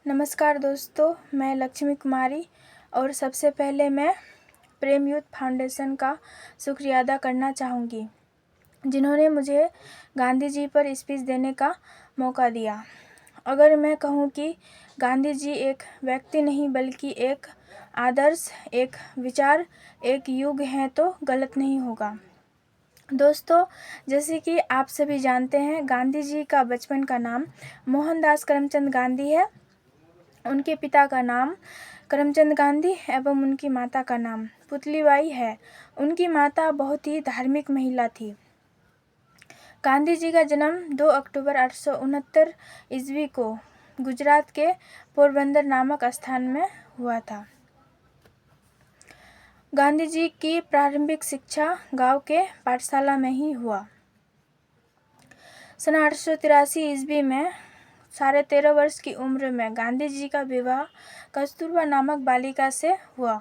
नमस्कार दोस्तों, मैं लक्ष्मी कुमारी और सबसे पहले मैं प्रेम यूथ फाउंडेशन का शुक्रिया अदा करना चाहूँगी, जिन्होंने मुझे गांधी जी पर स्पीच देने का मौका दिया। अगर मैं कहूँ कि गांधी जी एक व्यक्ति नहीं बल्कि एक आदर्श, एक विचार, एक युग हैं तो गलत नहीं होगा। दोस्तों, जैसे कि आप सभी जानते हैं, गांधी जी का बचपन का नाम मोहनदास करमचंद गांधी है। उनके पिता का नाम करमचंद गांधी एवं उनकी माता का नाम पुतलीबाई है। उनकी माता बहुत ही धार्मिक महिला थी। गांधी जी का जन्म 2 अक्टूबर 1869 ईस्वी को गुजरात के पोरबंदर नामक स्थान में हुआ था। गांधी जी की प्रारंभिक शिक्षा गांव के पाठशाला में ही हुआ। सन 1883 ईस्वी में 13.5 वर्ष की उम्र में गांधी जी का विवाह कस्तूरबा नामक बालिका से हुआ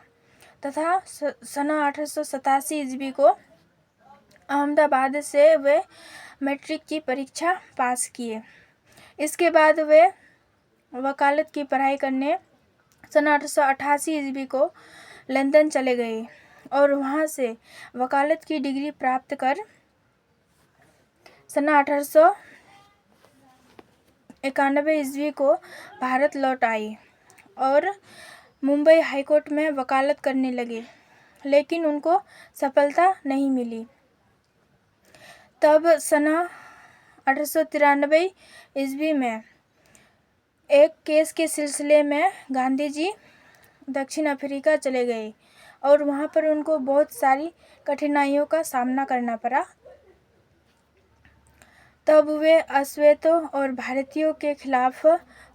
तथा सन 1887 ईस्वी को अहमदाबाद से वे मैट्रिक की परीक्षा पास किए। इसके बाद वे वकालत की पढ़ाई करने सन 1888 ईस्वी को लंदन चले गए और वहां से वकालत की डिग्री प्राप्त कर सन 1891 ईस्वी को भारत लौट आए और मुंबई हाईकोर्ट में वकालत करने लगे, लेकिन उनको सफलता नहीं मिली। तब सन 1893 ईस्वी में एक केस के सिलसिले में गांधी जी दक्षिण अफ्रीका चले गए और वहाँ पर उनको बहुत सारी कठिनाइयों का सामना करना पड़ा। तब वे अश्वेतों और भारतीयों के खिलाफ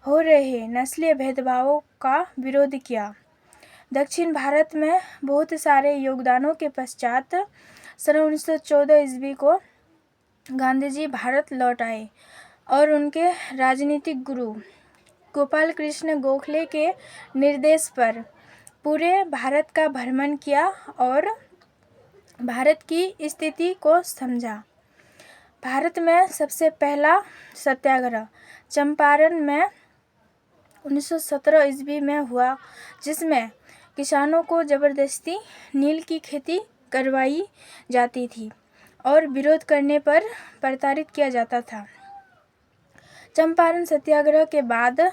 हो रहे नस्लीय भेदभावों का विरोध किया। दक्षिण भारत में बहुत सारे योगदानों के पश्चात सन 1914 ईस्वी को गांधी जी भारत लौट आए और उनके राजनीतिक गुरु गोपाल कृष्ण गोखले के निर्देश पर पूरे भारत का भ्रमण किया और भारत की स्थिति को समझा। भारत में सबसे पहला सत्याग्रह चंपारण में 1917 ईस्वी में हुआ, जिसमें किसानों को जबरदस्ती नील की खेती करवाई जाती थी और विरोध करने पर प्रताड़ित किया जाता था। चंपारण सत्याग्रह के बाद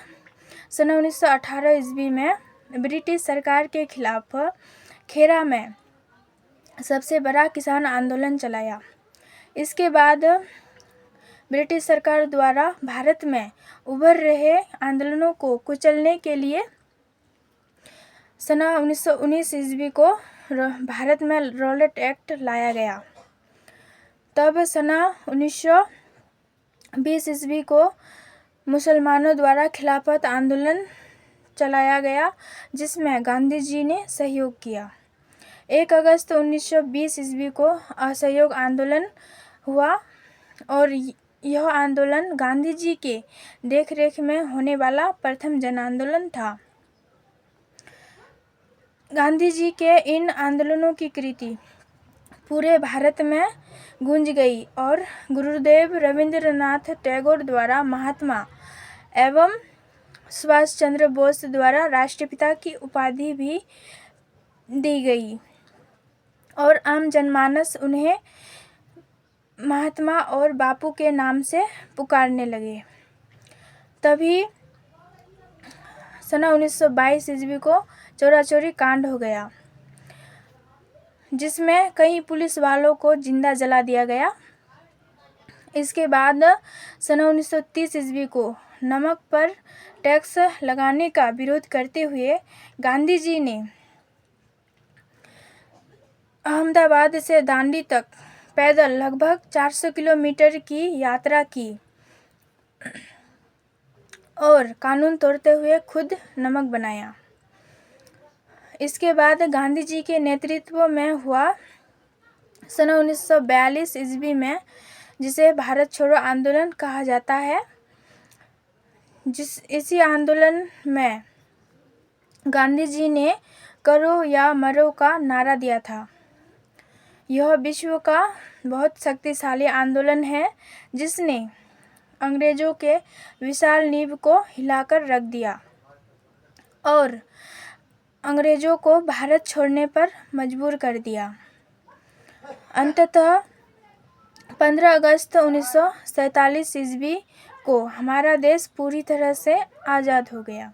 सन 1918 ईस्वी में ब्रिटिश सरकार के खिलाफ खेरा में सबसे बड़ा किसान आंदोलन चलाया। इसके बाद ब्रिटिश सरकार द्वारा भारत में उभर रहे आंदोलनों को कुचलने के लिए सन 1919 ईस्वी को भारत में रॉलेट एक्ट लाया गया। तब सन 1920 ईस्वी को मुसलमानों द्वारा खिलाफत आंदोलन चलाया गया, जिसमें गांधी जी ने सहयोग किया। 1 अगस्त 1920 ईस्वी को असहयोग आंदोलन हुआ और यह आंदोलन गांधी जी के देखरेख में होने वाला प्रथम जन आंदोलन था। गांधी जी के इन आंदोलनों की कृति पूरे भारत में गूंज गई और गुरुदेव रविंद्रनाथ टैगोर द्वारा महात्मा एवं सुभाष चंद्र बोस द्वारा राष्ट्रपिता की उपाधि भी दी गई और आम जनमानस उन्हें महात्मा और बापू के नाम से पुकारने लगे। तभी सन 1922 ईस्वी को चौरा-चौरी कांड हो गया, जिसमें कई पुलिस वालों को जिंदा जला दिया गया। इसके बाद सन 1930 ईस्वी को नमक पर टैक्स लगाने का विरोध करते हुए गांधी जी ने अहमदाबाद से दांडी तक पैदल लगभग 400 किलोमीटर की यात्रा की और कानून तोड़ते हुए खुद नमक बनाया। इसके बाद गांधी जी के नेतृत्व में हुआ सन 1942 ईस्वी में, जिसे भारत छोड़ो आंदोलन कहा जाता है। इसी आंदोलन में गांधी जी ने करो या मरो का नारा दिया था। यह विश्व का बहुत शक्तिशाली आंदोलन है, जिसने अंग्रेजों के विशाल नींव को हिलाकर रख दिया। और अंग्रेज़ों को भारत छोड़ने पर मजबूर कर दिया। अंततः 15 अगस्त 1947 ईस्वी को हमारा देश पूरी तरह से आज़ाद हो गया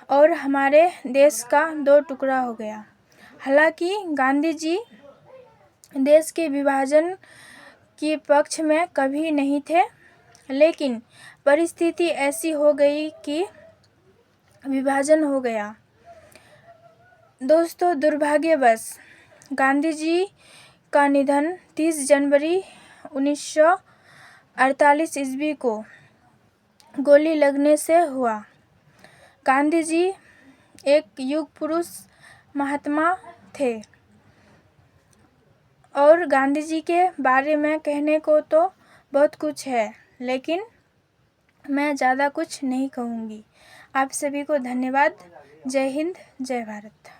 और हमारे देश का 2 टुकड़ा हो गया। हालांकि गांधी जी देश के विभाजन के पक्ष में कभी नहीं थे, लेकिन परिस्थिति ऐसी हो गई कि विभाजन हो गया। दोस्तों, दुर्भाग्यवश गांधी जी का निधन 30 जनवरी 1948 ईस्वी को गोली लगने से हुआ। गांधी जी एक युग पुरुष महात्मा थे और गांधी जी के बारे में कहने को तो बहुत कुछ है, लेकिन मैं ज़्यादा कुछ नहीं कहूँगी। आप सभी को धन्यवाद। जय हिंद, जय भारत।